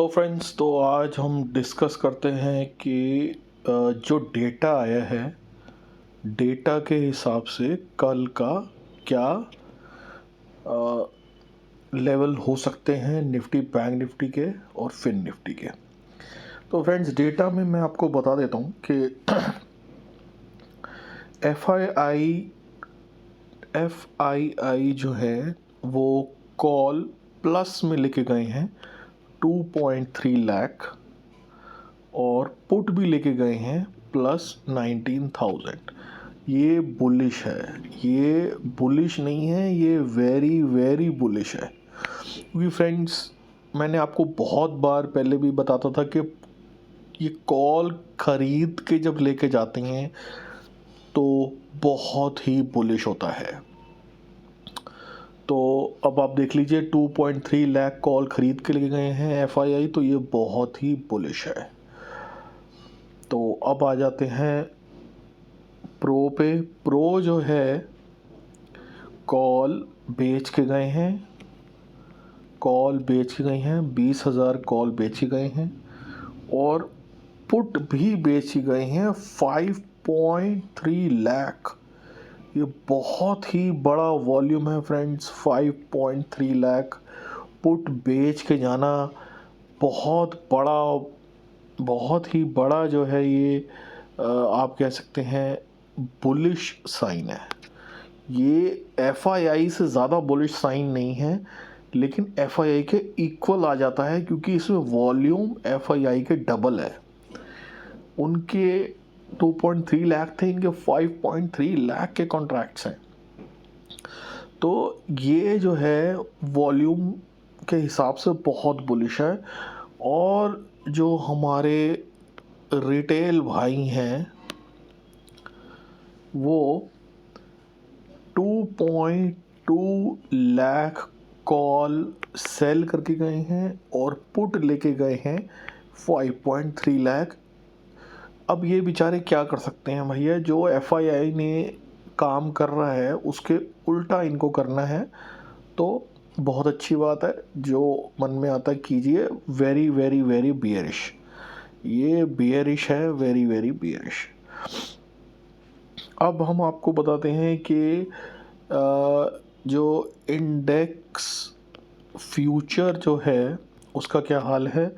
तो फ्रेंड्स, तो आज हम डिस्कस करते हैं कि जो डेटा आया है, डेटा के हिसाब से कल का क्या लेवल हो सकते हैं निफ्टी, बैंक निफ्टी के और फिन निफ्टी के। तो फ्रेंड्स, डेटा में मैं आपको बता देता हूँ कि एफ आई आई जो है वो कॉल प्लस में लेके गए हैं 2.3 लाख, और पुट भी लेके गए हैं प्लस 19,000। ये बुलिश है, ये बुलिश नहीं है, ये वेरी वेरी बुलिश है। क्योंकि फ्रेंड्स, मैंने आपको बहुत बार पहले भी बताता था कि ये कॉल खरीद के जब लेके जाते हैं तो बहुत ही बुलिश होता है। तो अब आप देख लीजिए, 2.3 लाख कॉल खरीद के लेके गए हैं एफआईआई, तो ये बहुत ही बुलिश है। तो अब आ जाते हैं प्रो पे। प्रो जो है कॉल बेच के गए हैं, 20,000 कॉल बेचे गए हैं, और पुट भी बेची गए हैं 5.3 लाख। ये बहुत ही बड़ा वॉल्यूम है फ्रेंड्स। 5.3 लाख पुट बेच के जाना बहुत ही बड़ा जो है ये आप कह सकते हैं बुलिश साइन है। ये एफआईआई से ज़्यादा बुलिश साइन नहीं है, लेकिन एफआईआई के इक्वल आ जाता है, क्योंकि इसमें वॉल्यूम एफआईआई के डबल है। उनके 2.3 लाख थे, इनके 5.3 लाख के कॉन्ट्रैक्ट्स हैं। तो ये जो है वॉल्यूम के हिसाब से बहुत बुलिश है। और जो हमारे रिटेल भाई हैं वो 2.2 लाख कॉल सेल करके गए हैं और पुट लेके गए हैं 5.3 लाख। अब ये बेचारे क्या कर सकते हैं भैया, जो एफआईआई ने काम कर रहा है उसके उल्टा इनको करना है। तो बहुत अच्छी बात है, जो मन में आता है कीजिए। वेरी वेरी वेरी बियरिश, ये बियरिश है, वेरी वेरी बियरिश। अब हम आपको बताते हैं कि जो इंडेक्स फ्यूचर जो है उसका क्या हाल है।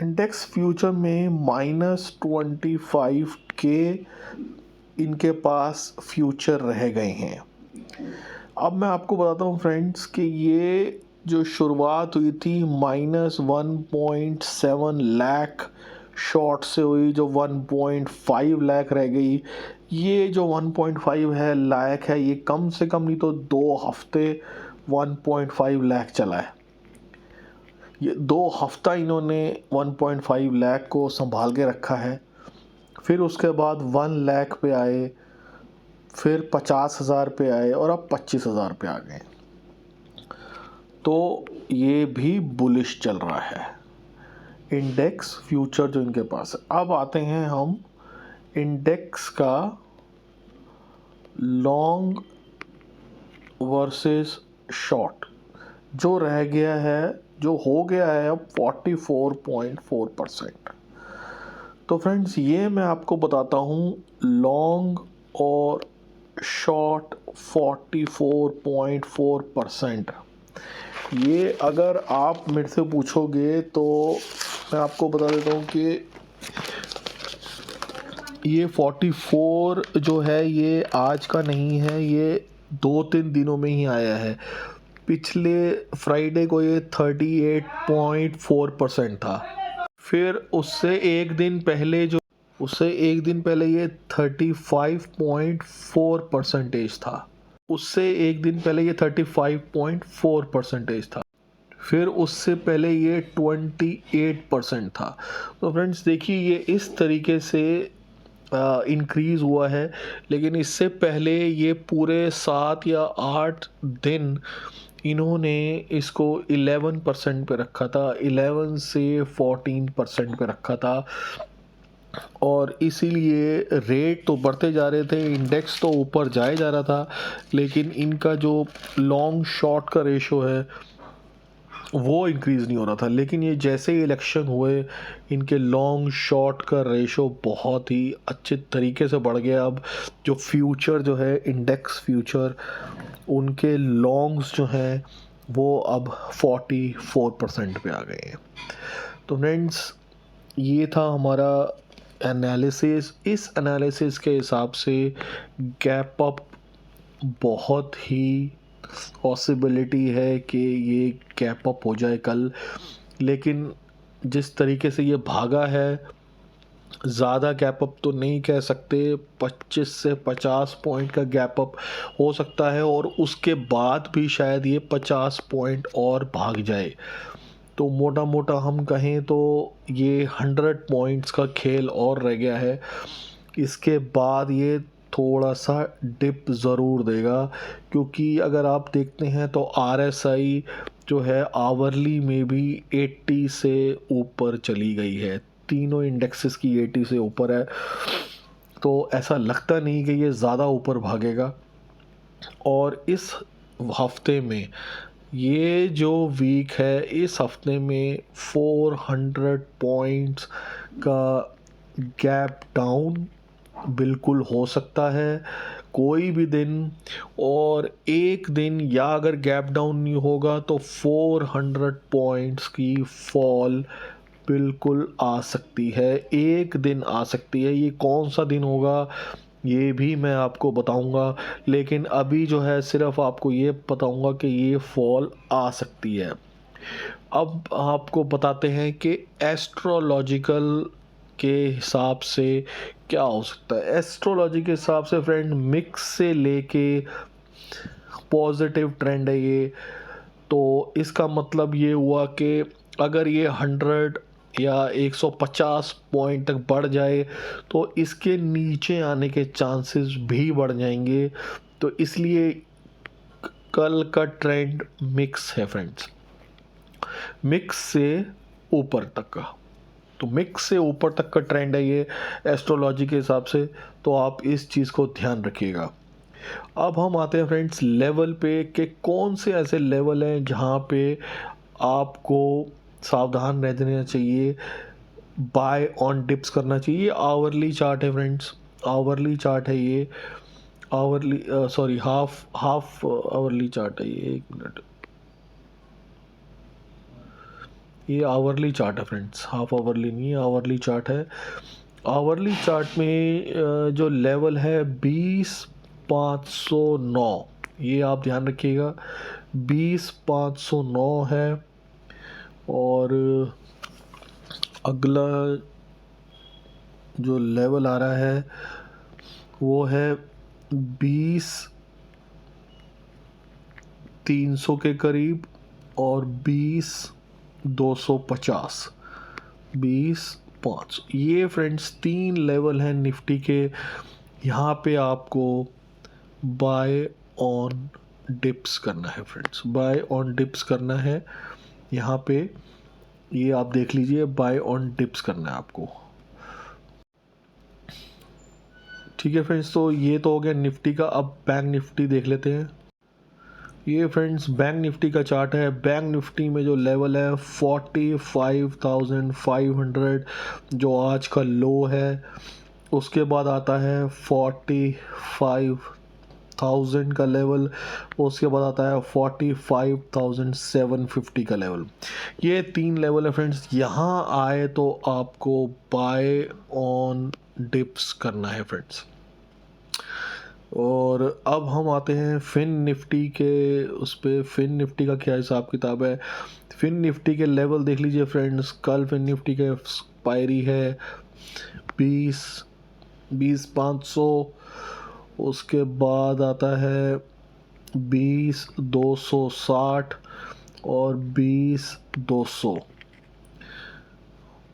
इंडेक्स फ्यूचर में -25 के इनके पास फ्यूचर रह गए हैं। अब मैं आपको बताता हूँ फ्रेंड्स कि ये जो शुरुआत हुई थी -1.7 लाख शॉर्ट से हुई, जो 1.5 लाख रह गई। ये जो 1.5 है लाख है, ये कम से कम नहीं तो 2 हफ्ते 1.5 लाख चला है। ये 2 हफ्ता इन्होंने 1.5 लाख को संभाल के रखा है। फिर उसके बाद 1 लाख पे आए, फिर 50,000 पे आए, और अब 25,000 पे आ गए। तो ये भी बुलिश चल रहा है इंडेक्स फ्यूचर जो इनके पास है। अब आते हैं हम इंडेक्स का लॉन्ग वर्सेस शॉर्ट, जो रह गया है, जो हो गया है अब 44.4%। तो फ्रेंड्स, ये मैं आपको बताता हूँ लॉन्ग और शॉर्ट 44.4%। ये अगर आप मेरे से पूछोगे तो मैं आपको बता देता हूँ कि ये 44 जो है ये आज का नहीं है, ये 2-3 दिनों में ही आया है। पिछले फ्राइडे को ये 38.4% था। फिर उससे एक दिन पहले ये 35.4% था। उससे एक दिन पहले ये 35.4% था। फिर उससे पहले ये 28% था। तो फ्रेंड्स देखिए, ये इस तरीके से इंक्रीज़ हुआ है। लेकिन इससे पहले ये पूरे 7 या 8 दिन इन्होंने इसको 11% पे रखा था, 11 से 14% पे रखा था। और इसीलिए रेट तो बढ़ते जा रहे थे, इंडेक्स तो ऊपर जाए जा रहा था, लेकिन इनका जो लॉन्ग शॉर्ट का रेशो है वो इंक्रीज़ नहीं हो रहा था। लेकिन ये जैसे ही इलेक्शन हुए, इनके लॉन्ग शॉर्ट का रेशो बहुत ही अच्छे तरीके से बढ़ गया। अब जो फ्यूचर जो है, इंडेक्स फ्यूचर, उनके लॉन्ग्स जो हैं वो अब 44% पे आ गए हैं। तो फ्रेंड्स, ये था हमारा एनालिसिस। इस एनालिसिस के हिसाब से गैप अप बहुत ही पॉसिबिलिटी है कि ये गैप अप हो जाए कल। लेकिन जिस तरीके से ये भागा है, ज़्यादा गैप अप तो नहीं कह सकते। 25 से 50 पॉइंट का गैप अप हो सकता है, और उसके बाद भी शायद ये 50 पॉइंट और भाग जाए। तो मोटा मोटा हम कहें तो ये 100 पॉइंट्स का खेल और रह गया है। इसके बाद ये थोड़ा सा डिप ज़रूर देगा, क्योंकि अगर आप देखते हैं तो RSI जो है आवरली में भी 80 से ऊपर चली गई है। तीनों इंडेक्सेस की 80 से ऊपर है। तो ऐसा लगता नहीं कि ये ज़्यादा ऊपर भागेगा। और इस हफ्ते में, ये जो वीक है, इस हफ्ते में 400 पॉइंट्स का गैप डाउन बिल्कुल हो सकता है कोई भी दिन। और एक दिन, या अगर गैप डाउन नहीं होगा तो 400 पॉइंट्स की फॉल बिल्कुल आ सकती है, एक दिन आ सकती है। ये कौन सा दिन होगा ये भी मैं आपको बताऊंगा, लेकिन अभी जो है सिर्फ आपको ये बताऊंगा कि ये फॉल आ सकती है। अब आपको बताते हैं कि एस्ट्रोलॉजिकल के हिसाब से क्या हो सकता है। एस्ट्रोलॉजी के हिसाब से फ्रेंड, मिक्स से लेके पॉजिटिव ट्रेंड है ये। तो इसका मतलब ये हुआ कि अगर ये 100 या 150 पॉइंट तक बढ़ जाए तो इसके नीचे आने के चांसेस भी बढ़ जाएंगे। तो इसलिए कल का ट्रेंड मिक्स है फ्रेंड्स, मिक्स से ऊपर तक का। तो मिक्स से ऊपर तक का ट्रेंड है ये एस्ट्रोलॉजी के हिसाब से। तो आप इस चीज़ को ध्यान रखिएगा। अब हम आते हैं फ्रेंड्स लेवल पे, कि कौन से ऐसे लेवल हैं जहाँ पे आपको सावधान रहना चाहिए, बाय ऑन डिप्स करना चाहिए। आवरली चार्ट है फ्रेंड्स, आवरली चार्ट है ये। Hourly sorry half half hourly chart है ये। एक मिनट, ये आवरली चार्ट है फ्रेंड्स, हाफ आवरली नहीं है, आवरली चार्ट है। आवरली चार्ट में जो लेवल है 20,509, ये आप ध्यान रखिएगा, 20,509 है। और अगला जो लेवल आ रहा है वो है 20,300 के करीब, और 20,250, 20,500। ये फ्रेंड्स 3 लेवल हैं निफ्टी के। यहाँ पे आपको बाय ऑन डिप्स करना है फ्रेंड्स, बाय ऑन डिप्स करना है। यहाँ पे ये आप देख लीजिए, बाय ऑन डिप्स करना है आपको। ठीक है फ्रेंड्स, तो ये तो हो गया निफ्टी का। अब बैंक निफ्टी देख लेते हैं। ये फ्रेंड्स बैंक निफ्टी का चार्ट है। बैंक निफ्टी में जो लेवल है 45,500, जो आज का लो है। उसके बाद आता है 45,000 का लेवल। उसके बाद आता है 45,750 का लेवल। ये 3 लेवल है फ्रेंड्स। यहाँ आए तो आपको बाय ऑन डिप्स करना है फ्रेंड्स। और अब हम आते हैं फिन निफ्टी के उस पे। फिन निफ्टी का क्या हिसाब किताब है। फिन निफ्टी के लेवल देख लीजिए फ्रेंड्स। कल फिन निफ्टी के एक्सपायरी है 20,500। उसके बाद आता है 20,260 और 20,200।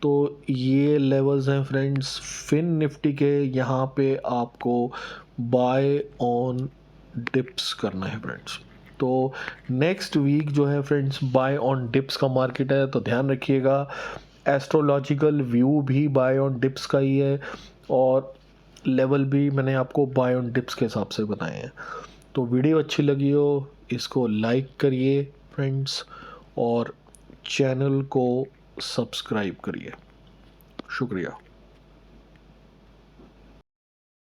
तो ये लेवल्स हैं फ्रेंड्स फिन निफ्टी के। यहाँ पे आपको बाय ऑन डिप्स करना है फ्रेंड्स। तो नेक्स्ट वीक जो है फ्रेंड्स बाय ऑन डिप्स का मार्केट है, तो ध्यान रखिएगा। एस्ट्रोलॉजिकल व्यू भी बाय ऑन डिप्स का ही है, और लेवल भी मैंने आपको बाय ऑन डिप्स के हिसाब से बताए हैं। तो वीडियो अच्छी लगी हो इसको लाइक करिए फ्रेंड्स, और चैनल को सब्सक्राइब करिए। शुक्रिया।